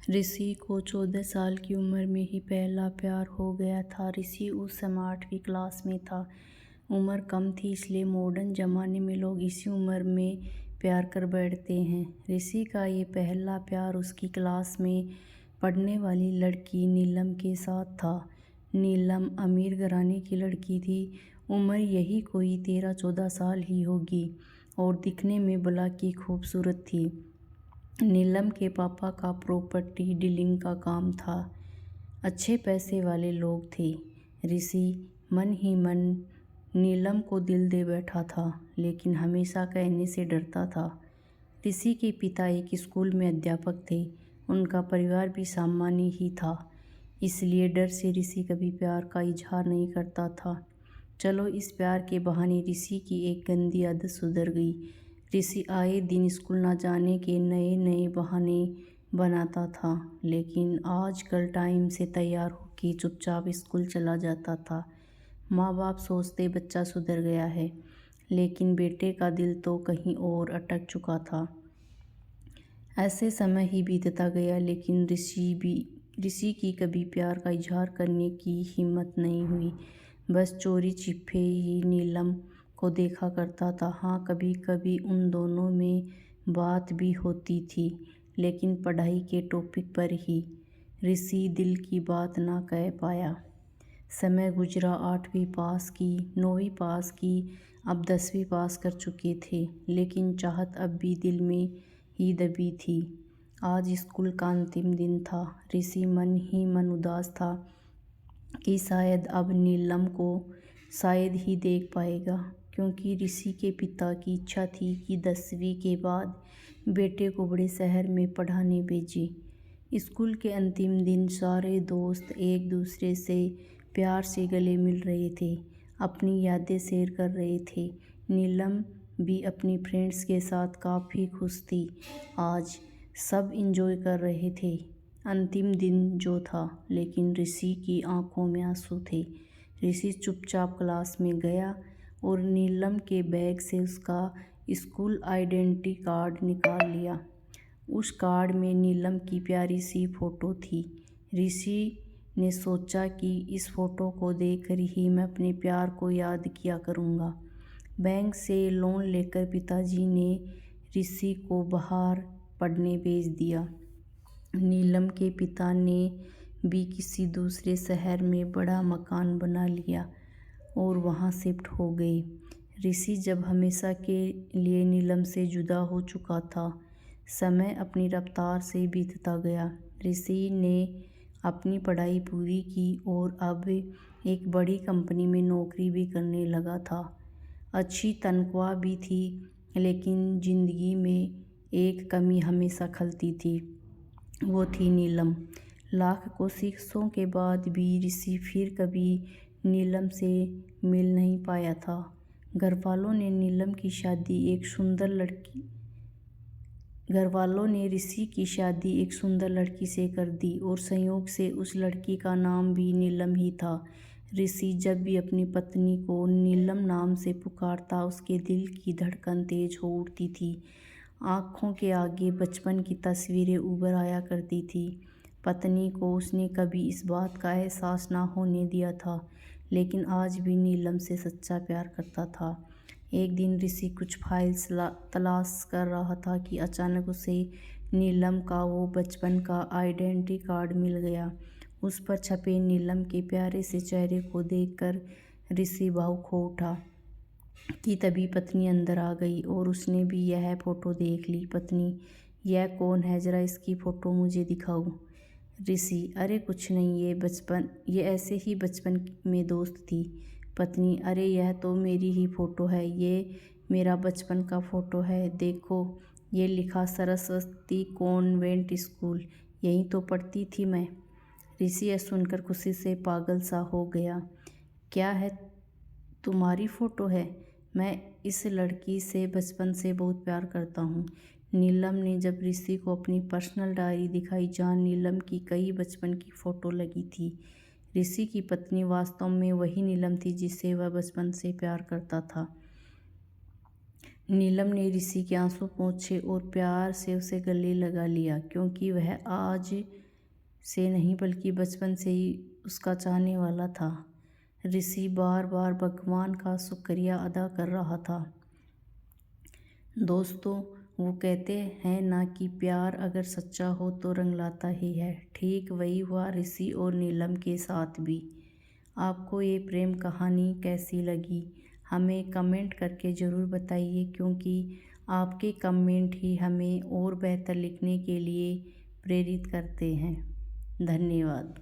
ऋषि को 14 साल की उम्र में ही पहला प्यार हो गया था। ऋषि उस समय 8वीं क्लास में था। उम्र कम थी इसलिए मॉडर्न ज़माने में लोग इसी उम्र में प्यार कर बैठते हैं। ऋषि का ये पहला प्यार उसकी क्लास में पढ़ने वाली लड़की नीलम के साथ था। नीलम अमीर घराने की लड़की थी। उम्र यही कोई 13-14 साल ही होगी और दिखने में भला की खूबसूरत थी। नीलम के पापा का प्रॉपर्टी डीलिंग का काम था। अच्छे पैसे वाले लोग थे। ऋषि मन ही मन नीलम को दिल दे बैठा था, लेकिन हमेशा कहने से डरता था। ऋषि के पिता एक स्कूल में अध्यापक थे। उनका परिवार भी सामान्य ही था, इसलिए डर से ऋषि कभी प्यार का इजहार नहीं करता था। चलो, इस प्यार के बहाने ऋषि की एक गंदी आदत सुधर गई। ऋषि आए दिन स्कूल ना जाने के नए नए बहाने बनाता था, लेकिन आजकल टाइम से तैयार होकर चुपचाप स्कूल चला जाता था। माँ बाप सोचते बच्चा सुधर गया है, लेकिन बेटे का दिल तो कहीं और अटक चुका था। ऐसे समय ही बीतता गया, लेकिन ऋषि की कभी प्यार का इजहार करने की हिम्मत नहीं हुई। बस चोरी छिपे ही नीलम को देखा करता था। हाँ, कभी कभी उन दोनों में बात भी होती थी, लेकिन पढ़ाई के टॉपिक पर ही। ऋषि दिल की बात ना कह पाया। समय गुजरा, 8वीं पास की, 9वीं पास की, अब 10वीं पास कर चुके थे, लेकिन चाहत अब भी दिल में ही दबी थी। आज स्कूल का अंतिम दिन था। ऋषि मन ही मन उदास था कि शायद अब नीलम को शायद ही देख पाएगा, क्योंकि ऋषि के पिता की इच्छा थी कि 10वीं के बाद बेटे को बड़े शहर में पढ़ाने भेजे। स्कूल के अंतिम दिन सारे दोस्त एक दूसरे से प्यार से गले मिल रहे थे, अपनी यादें शेयर कर रहे थे। नीलम भी अपनी फ्रेंड्स के साथ काफ़ी खुश थी। आज सब इंजॉय कर रहे थे। अंतिम दिन जो था, लेकिन ऋषि की आंखों में आंसू थे। ऋषि चुपचाप क्लास में गया और नीलम के बैग से उसका स्कूल आइडेंटिटी कार्ड निकाल लिया। उस कार्ड में नीलम की प्यारी सी फ़ोटो थी। ऋषि ने सोचा कि इस फ़ोटो को देखकर ही मैं अपने प्यार को याद किया करूँगा। बैंक से लोन लेकर पिताजी ने ऋषि को बाहर पढ़ने भेज दिया। नीलम के पिता ने भी किसी दूसरे शहर में बड़ा मकान बना लिया और वहाँ शिफ्ट हो गए। ऋषि जब हमेशा के लिए नीलम से जुदा हो चुका था। समय अपनी रफ्तार से बीतता गया। ऋषि ने अपनी पढ़ाई पूरी की और अब एक बड़ी कंपनी में नौकरी भी करने लगा था। अच्छी तनख्वाह भी थी, लेकिन ज़िंदगी में एक कमी हमेशा खलती थी, वो थी नीलम। लाख कोशिशों के बाद भी ऋषि फिर कभी नीलम से मिल नहीं पाया था। घरवालों ने ऋषि की शादी एक सुंदर लड़की से कर दी और संयोग से उस लड़की का नाम भी नीलम ही था। ऋषि जब भी अपनी पत्नी को नीलम नाम से पुकारता, उसके दिल की धड़कन तेज हो उठती थी। आँखों के आगे बचपन की तस्वीरें उभर आया करती थी। पत्नी को उसने कभी इस बात का एहसास ना होने दिया था, लेकिन आज भी नीलम से सच्चा प्यार करता था। एक दिन ऋषि कुछ फाइल्स तलाश कर रहा था कि अचानक उसे नीलम का वो बचपन का आइडेंटिटी कार्ड मिल गया। उस पर छपे नीलम के प्यारे से चेहरे को देखकर ऋषि भावुक हो उठा कि तभी पत्नी अंदर आ गई और उसने भी यह फ़ोटो देख ली। पत्नी, यह कौन है, ज़रा इसकी फ़ोटो मुझे दिखाओ। ऋषि, अरे कुछ नहीं, ये ऐसे ही बचपन में दोस्त थी। पत्नी, अरे यह तो मेरी ही फ़ोटो है, ये मेरा बचपन का फ़ोटो है। देखो, ये लिखा सरस्वती कॉन्वेंट स्कूल, यहीं तो पढ़ती थी मैं। ऋषि यह सुनकर खुशी से पागल सा हो गया। क्या है, तुम्हारी फ़ोटो है? मैं इस लड़की से बचपन से बहुत प्यार करता हूँ। नीलम ने जब ऋषि को अपनी पर्सनल डायरी दिखाई, जहाँ नीलम की कई बचपन की फ़ोटो लगी थी। ऋषि की पत्नी वास्तव में वही नीलम थी जिससे वह बचपन से प्यार करता था। नीलम ने ऋषि के आंसू पोंछे और प्यार से उसे गले लगा लिया, क्योंकि वह आज से नहीं बल्कि बचपन से ही उसका चाहने वाला था। ऋषि बार बार भगवान का शुक्रिया अदा कर रहा था। दोस्तों, वो कहते हैं ना कि प्यार अगर सच्चा हो तो रंग लाता ही है। ठीक वही हुआ ऋषि और नीलम के साथ भी। आपको ये प्रेम कहानी कैसी लगी, हमें कमेंट करके ज़रूर बताइए, क्योंकि आपके कमेंट ही हमें और बेहतर लिखने के लिए प्रेरित करते हैं। धन्यवाद।